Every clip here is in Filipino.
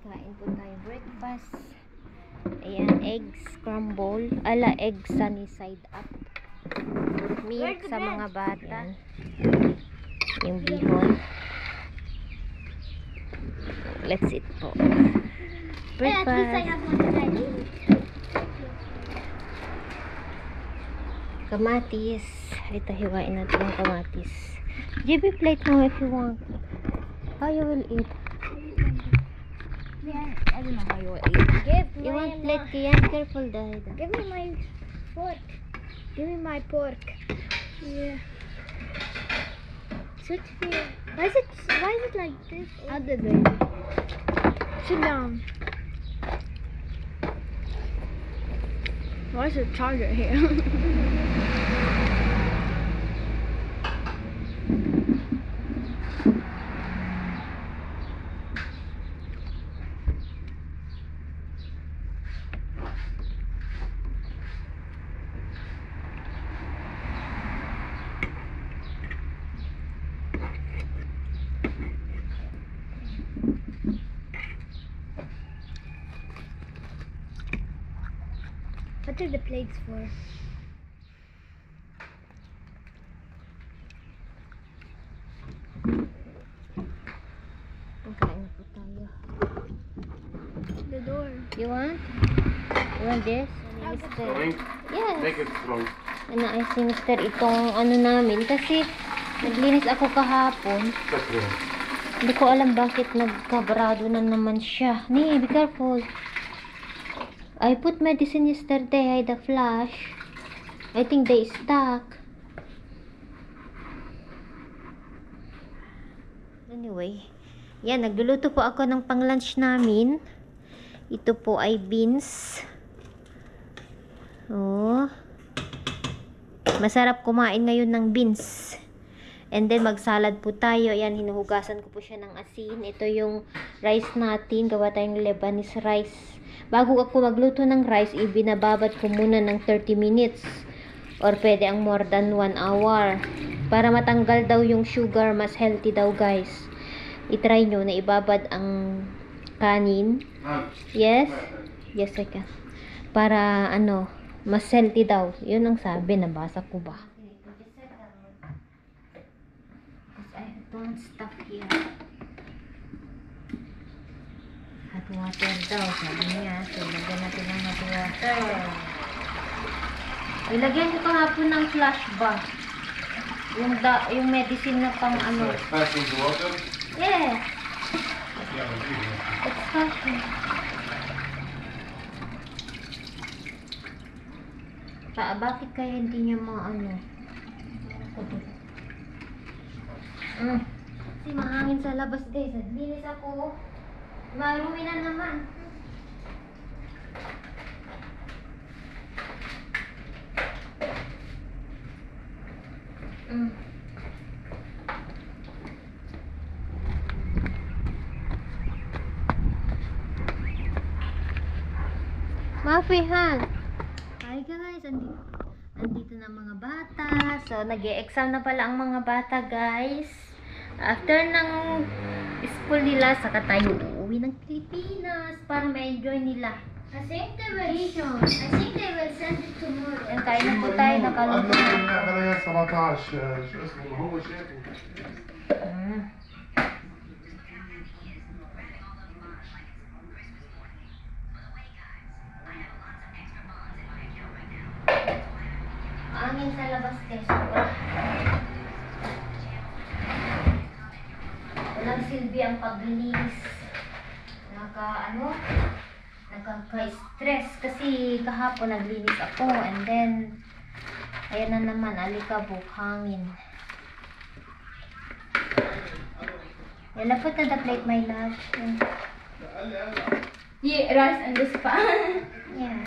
Kain po tayo breakfast. Ayan, egg scramble. Egg sunny side up. Milk sa mga bata. Yung bihon. Let's eat po. Breakfast. Kamatis. Ito, hiwain natin yung kamatis. GB plate mo if you want. How you will eat? Yeah, I don't know how you will eat. You want plate, Kian? Careful, Dahil. Give me my fork. Give me my pork. Yeah. Sit here. Why is it like this? Other way. Sit down. Why is the charger here? What are the plates for? Kain na po tayo. The door. You want? You want this? Mister? Yes. Make it strong. Ano ay si Mister itong ano namin kasi naglinis ako kahapon. That's good. Hindi ko alam bakit nagkabrado na naman siya. Nee, be careful. I put medicine yesterday, the flash. I think they stuck. Anyway, yan, nagluluto po ako ng pang-lunch namin. Ito po ay beans. Oh. Masarap kumain ngayon ng beans. And then magsalad po tayo. Yan, hinuhugasan ko po siya ng asin. Ito yung rice natin. Gawa tayong Lebanese rice. Bago ako magluto ng rice, ibinababad ko muna ng 30 minutes. Or pwede ang more than 1 hour. Para matanggal daw yung sugar, mas healthy daw guys. I-try nyo na ibabad ang kanin. Yes? Yes, I can. Para ano, mas healthy daw. Yun ang sabi, nabasa ko ba. Don't stop here. Hot water daw, sabi niya. So, lagyan natin ng hot water. Ilagyan ko kahapon ng flash ba? Yung medicine na pang ano. Passing the water? Yeah. Yeah, It's flashing. Bakit kaya hindi niya maano? Kasi mahangin sa labas guys. Naglinis ako. Marumi na naman. Mafihan. Hi guys, andito na mga bata. So, nag-e-exam na pala ang mga bata guys. After ng school nila, saka tayo uuwi ng Pilipinas para ma-enjoy nila. I think they will send it tomorrow. Yan, kain na po tayo, nakaluto na. خليها 17 شو اسمه هو شايفه Angin sa labas guys. Walang silbi ang paglinis. Nakaka-stress kasi kahapon naglinis ako and then ayan na naman, alikabok, hangin. Yan, put na the plate, my love. Yeah, rice and this pan. Yeah.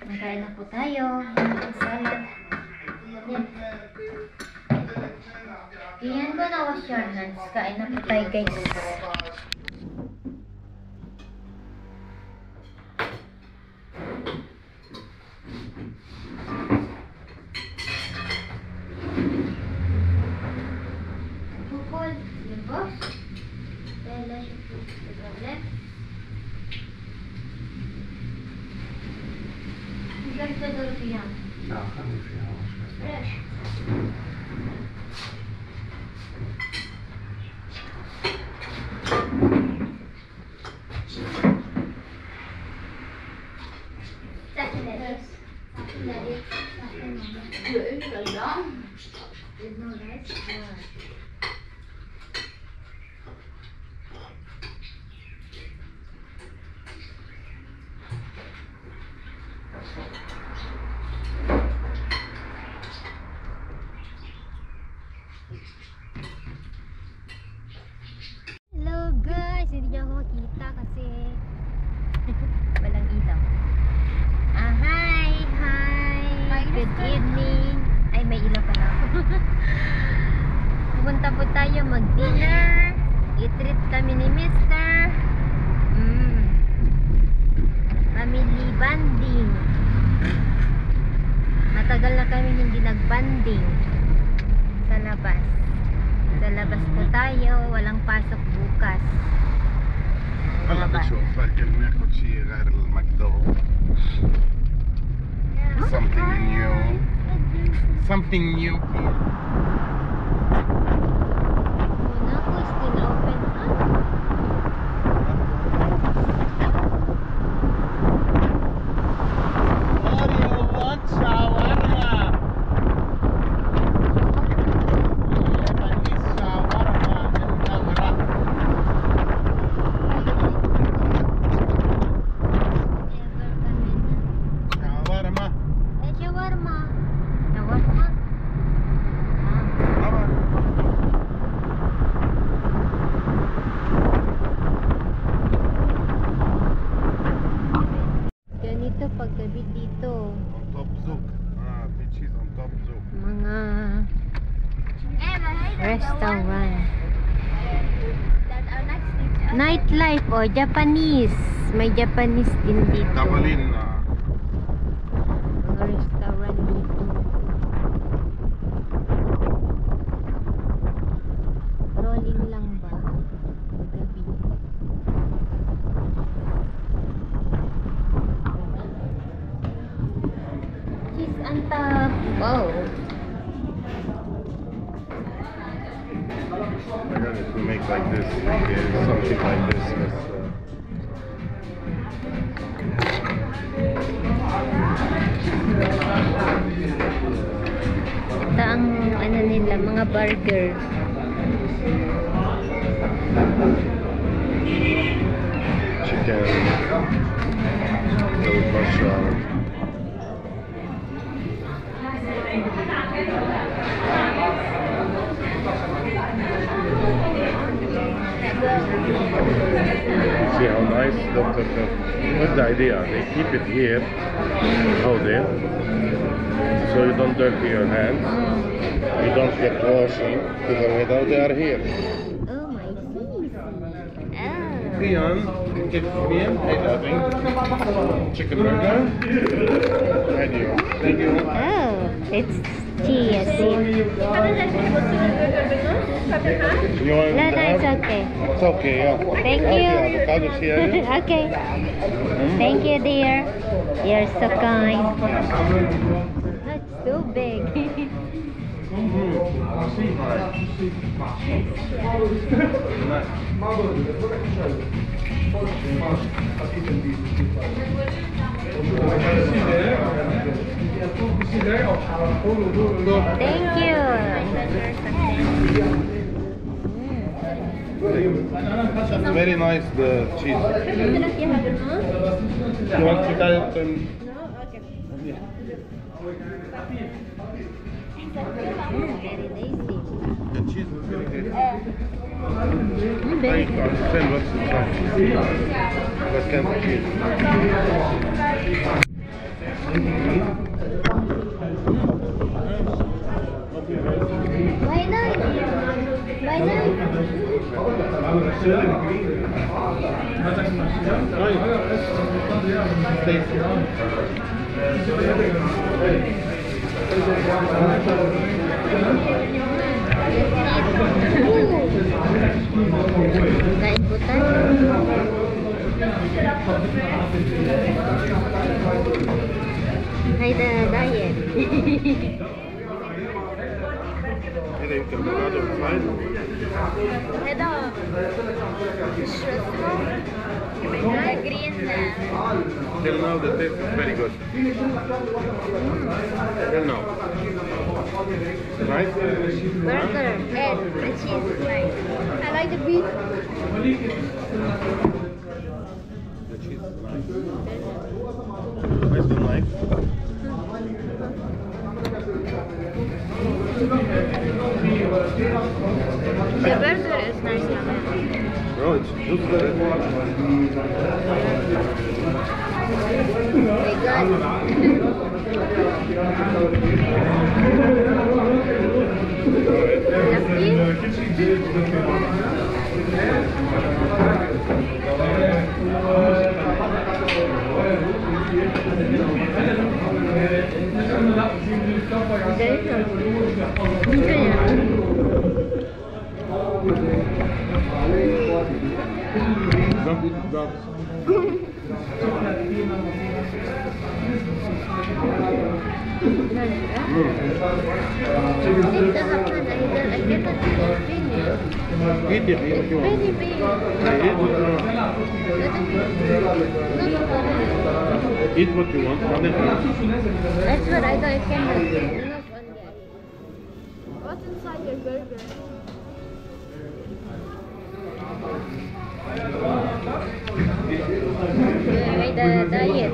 Nakain na po tayo. Salad. Iyan ko na wash your hands. Kain na po tayo guys. Hello guys, hindi niyo ako makita kasi walang ilaw. Hi! Good evening. Ay, may ilaw pala ako. Pupunta po tayo mag-dinner. I-treat kami ni Mr. Family banding. Matagal na kami hindi nag-banding sa labas. Sa labas po tayo, walang pasok bukas. هلا بشوف لكن ناخذ شيء غير المكدو. Something new. Something new here. Monaco is still open. Mario wants shawarma. Lebanese shawarma in Daura. Shawarma. Shawarma. Shawarma. Baba. Ganito paggabi dito. On top zouk. The cheese on top zouk. Mga restaurant. Nightlife o Japanese. May Japanese din dito. Dabalin. Mga restaurant dito. Rolling lang ba? Paggabi. Cheese on top. Wow. I got it to make like this. Yeah, something like this. Ito ang ano nila, mga burger. Chicken. Little bashar. See how nice? What's the idea? They keep it here, hold it, so you don't dirty your hands, you don't get washing, because they are here. Oh my sis. Oh. Rian, get Rian, hey loving, chicken burger, thank you, thank you. Oh, it's chia seed. You want No, to it's have? okay. It's okay, yeah. Thank Okay, you. avocado here. Okay. Thank you, dear. You're so kind. That's so big. Thank you. Very nice, the cheese. You want to try it? Very tasty. The cheese is very good. Very I understand what's inside. What kind of cheese? Why not? Why not? Kain po tayo. the diet. هذا يمكن avocado fried. هذا شو اسمه؟ green Till now the taste is very good. Till now. Right? burger and the cheese is nice. I like the beef. The cheese is nice. I still like. The burger is nice. Bro, it's juicy. Eat it if you want. Eat what you want. That's what I thought it came with. What's inside your burger? By the diet.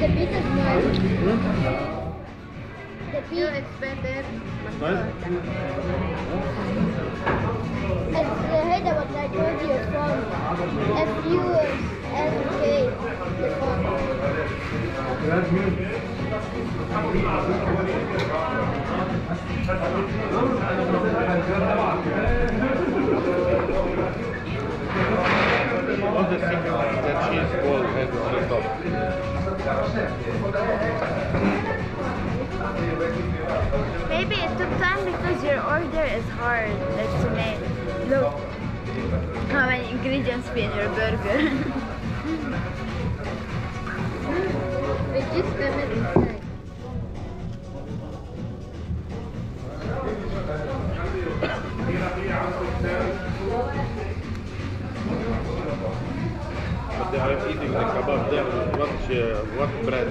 The beef is nice. The beef is better. Nice? It's هيدا what I told you from FUSK. The phone. All the secret that cheese ball has on the top. Maybe it took time because your order is hard, like to make. Look how many ingredients be in your burger. It just comes inside. But they are eating the kebab there. What bread?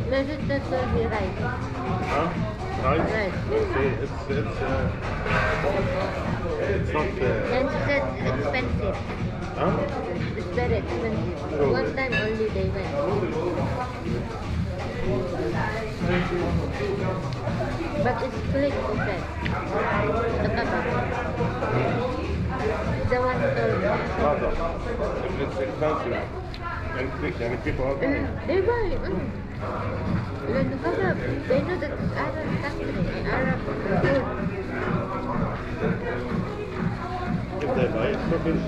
That's only rice. Huh? Rice? Rice. See, it's not. And that's expensive. Huh? It's very expensive. Oh. One time only they went. But it's split inside. The kebab. The one told me. Rather. If it's expensive. And people are buying. They buy. Like the kebab. They know that it's Arab country. Arab food. If they buy it, so fish.